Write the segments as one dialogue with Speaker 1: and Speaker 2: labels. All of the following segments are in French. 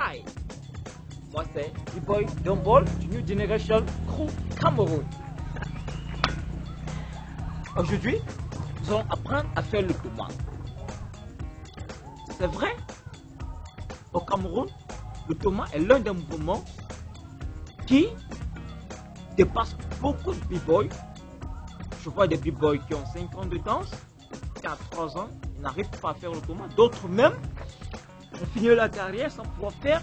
Speaker 1: Hi, moi c'est B-Boy Dumball du New Generation Crew Cameroun. Aujourd'hui, nous allons apprendre à faire le Toma. C'est vrai, au Cameroun, le Toma est l'un des mouvements qui dépasse beaucoup de B-Boys. Je vois des B-Boys qui ont 5 ans de danse, qui ont 3 ans, ils n'arrivent pas à faire le Toma. D'autres même ont fini la carrière sans pouvoir faire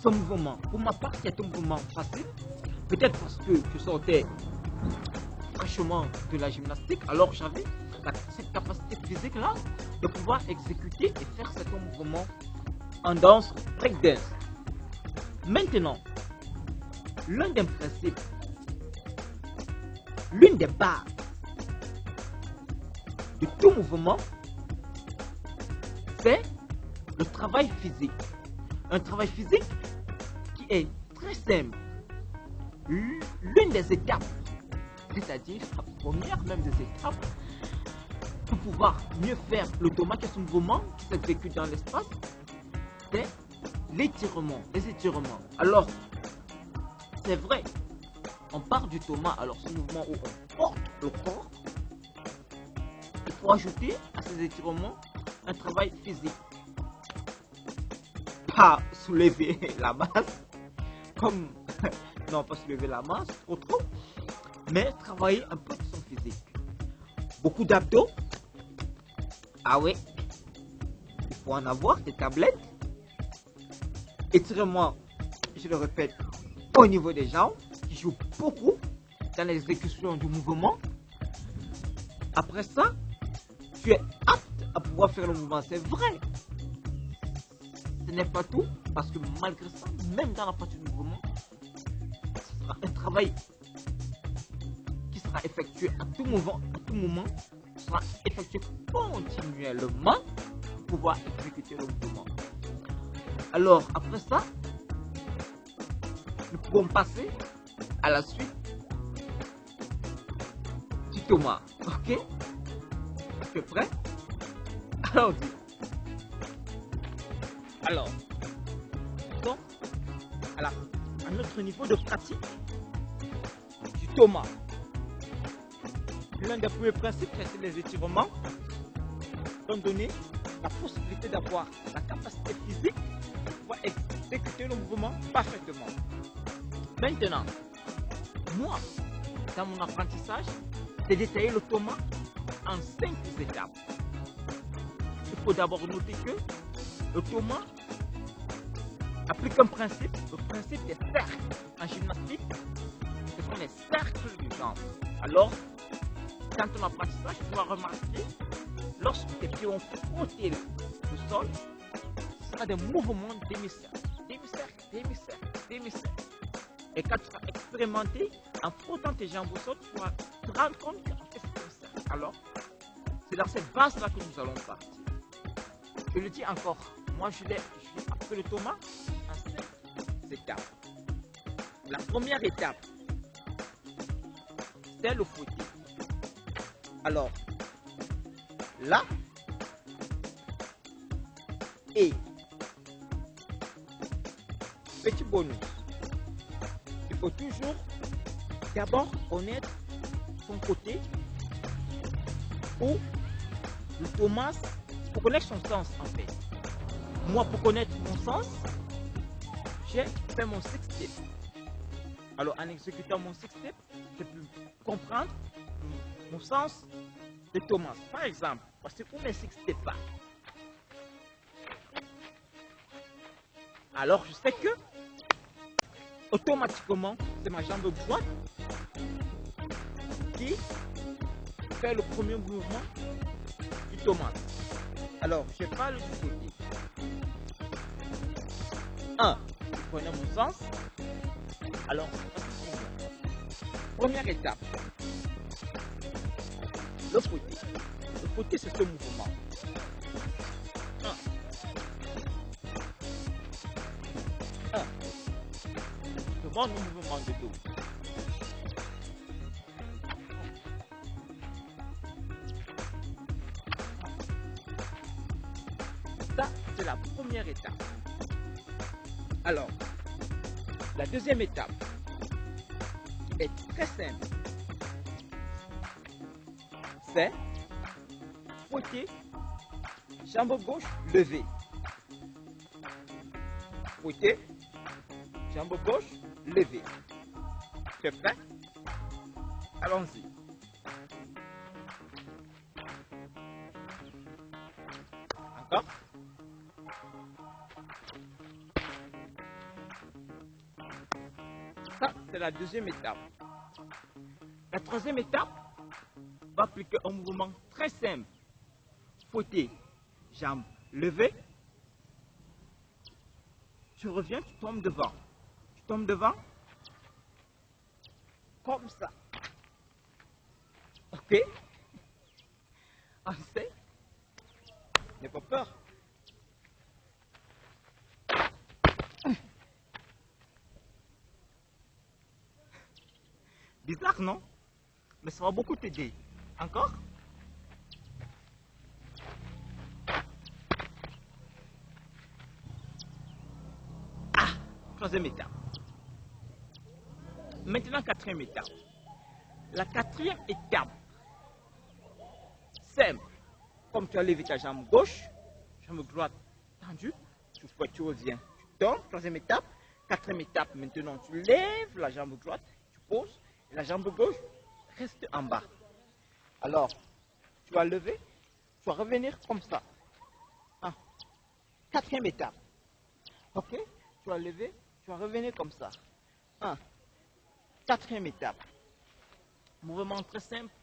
Speaker 1: ce mouvement. Pour ma part, c'est un mouvement facile. Peut-être parce que je sortais fraîchement de la gymnastique, alors j'avais cette capacité physique-là de pouvoir exécuter et faire certains mouvements en danse breakdance. Maintenant, l'un des principes, l'une des bases de tout mouvement, c'est le travail physique. Un travail physique qui est très simple. L'une des étapes, c'est-à-dire la première même des étapes, pour pouvoir mieux faire le Toma, qui est un mouvement qui s'exécute dans l'espace, c'est l'étirement, les étirements. Alors, c'est vrai, on part du Toma, alors ce mouvement où on porte le corps, il faut ajouter à ces étirements un travail physique. Pas soulever la masse, comme, non pas soulever la masse, trop, mais travailler un peu de son physique. Beaucoup d'abdos, ah oui, il faut en avoir, des tablettes, étirement, je le répète, au niveau des jambes, qui joue beaucoup dans l'exécution du mouvement. Après ça, tu es apte à pouvoir faire le mouvement, c'est vrai. Ce n'est pas tout, parce que malgré ça, même dans la partie du mouvement, ce sera un travail qui sera effectué à tout moment, sera effectué continuellement pour pouvoir exécuter le mouvement. Alors, après ça, nous pouvons passer à la suite du Toma. Ok? Tu es prêt? Alors, donc, à notre niveau de pratique du Toma, l'un des premiers principes, c'est les étirements, donc donner la possibilité d'avoir la capacité physique pour exécuter le mouvement parfaitement. Maintenant, moi, dans mon apprentissage, j'ai détaillé le Toma en 5 étapes. Il faut d'abord noter que le Toma applique un principe, le principe des cercles. En gymnastique, ce sont les cercles du jambes. Alors, dans ton apprentissage, tu vas remarquer, lorsque tes pieds ont frotté le sol, ce sera des mouvements demi-cercle, demi-cercle, demi-cercle, demi-cercle. Et quand tu vas expérimenter, en frottant tes jambes au sol, tu vas te rendre compte que c'est un cercle. Alors, c'est dans cette base-là que nous allons partir. Je le dis encore, moi je l'ai appris le Toma en 5 étapes. La première étape, c'est le fouetté. Alors, là, et petit bonus, il faut toujours d'abord connaître son côté où le Toma, pour connaître son sens en fait. Moi, pour connaître mon sens, j'ai fait mon 6 step. Alors, en exécutant mon 6 step, j'ai pu comprendre mon sens de Toma. Par exemple, parce que où mes 6 steps pas, alors je sais que automatiquement, c'est ma jambe droite qui fait le premier mouvement du Toma. Alors, je parle du côté. 1. Vous prenez mon sens. Alors, première étape. Le côté. Le côté, c'est ce mouvement. 1. Je demande le mouvement de dos. Ça, c'est la première étape. Alors, la deuxième étape est très simple. C'est fouetter, jambe gauche levée. Fouetter, jambe gauche levée. C'est prêt? Allons-y. Encore. Ça, c'est la deuxième étape. La troisième étape va appliquer un mouvement très simple. Fouetter, jambe levée. Tu reviens, tu tombes devant. Tu tombes devant. Comme ça. Ok? On sait. N'aie pas peur. Bizarre, non? Mais ça va beaucoup t'aider. Encore? Ah! Troisième étape. Maintenant, quatrième étape. La quatrième étape, simple. Comme tu as levé ta jambe gauche, jambe droite tendue, tu fouettes, tu reviens. Tu tombes, troisième étape. Quatrième étape, maintenant tu lèves la jambe droite, tu poses, et la jambe gauche reste en bas. Alors, tu vas lever, tu vas revenir comme ça. Ah. Quatrième étape. Ok? Tu vas lever, tu vas revenir comme ça. Ah. Quatrième étape. Mouvement très simple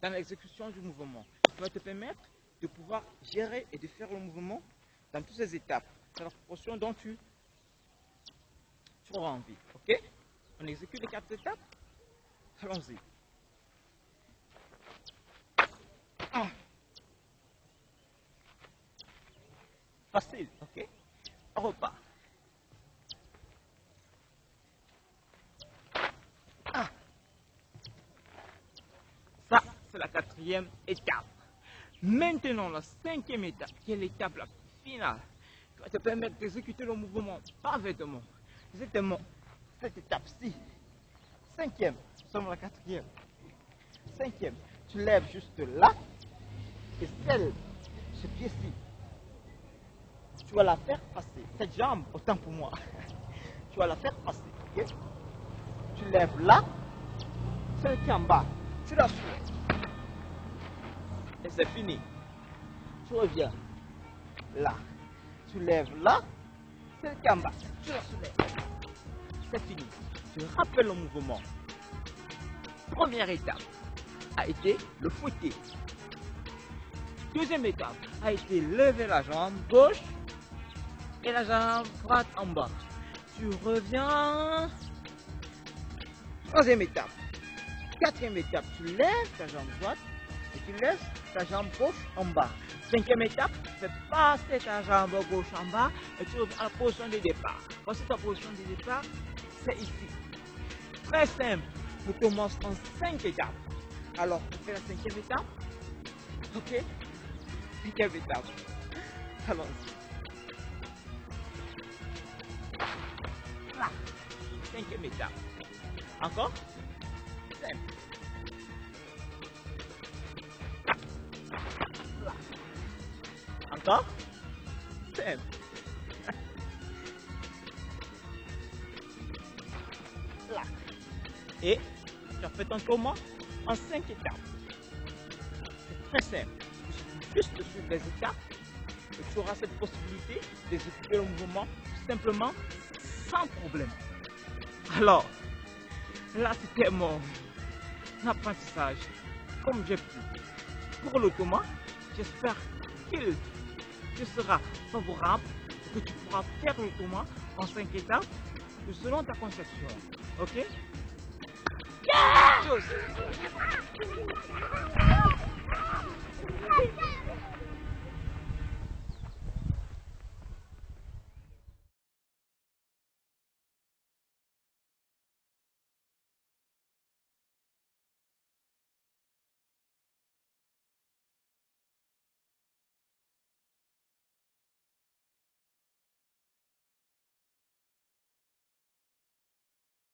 Speaker 1: dans l'exécution du mouvement. Ça va te permettre de pouvoir gérer et de faire le mouvement dans toutes ces étapes. C'est la proportion dont tu auras envie. Ok? On exécute les 4 étapes. Allons-y. Facile, ok? On repart. Ça, c'est la quatrième étape. Maintenant, la cinquième étape, qui est l'étape la finale, qui va te permettre d'exécuter le mouvement parfaitement. Exactement cette étape-ci. Cinquième, nous sommes à la quatrième. Cinquième, tu lèves juste là, et ce pied-ci, tu vas la faire passer. Cette jambe, autant pour moi, tu vas la faire passer. Okay? Tu lèves là, celle qui est en bas, tu la soulèves. Et c'est fini. Tu reviens là, tu lèves là, celle qui est en bas, tu la soulèves. C'est fini. Tu rappelles le mouvement. Première étape a été le fouetter. Deuxième étape a été lever la jambe gauche et la jambe droite en bas. Tu reviens. Troisième étape. Quatrième étape, tu lèves ta jambe droite et tu laisses ta jambe gauche en bas. Cinquième étape, tu fais passer ta jambe gauche en bas et tu reviens à la position de départ. Voici ta position de départ, c'est ici. Très simple. Nous commençons en 5 étapes. Alors, on fait la cinquième étape. Ok? Cinquième étape. Allons-y. Là. Cinquième étape. Encore? Simple. Là. Encore? Simple. Là. Et tu as fait ton tourment en 5 étapes. C'est très simple. Juste suivre les étapes et tu auras cette possibilité d'exécuter le mouvement simplement sans problème. Alors, là c'était mon apprentissage comme j'ai pu. Pour le tourment, j'espère qu'il te sera favorable et que tu pourras faire le tourment en 5 étapes selon ta conception. Ok? Yeah!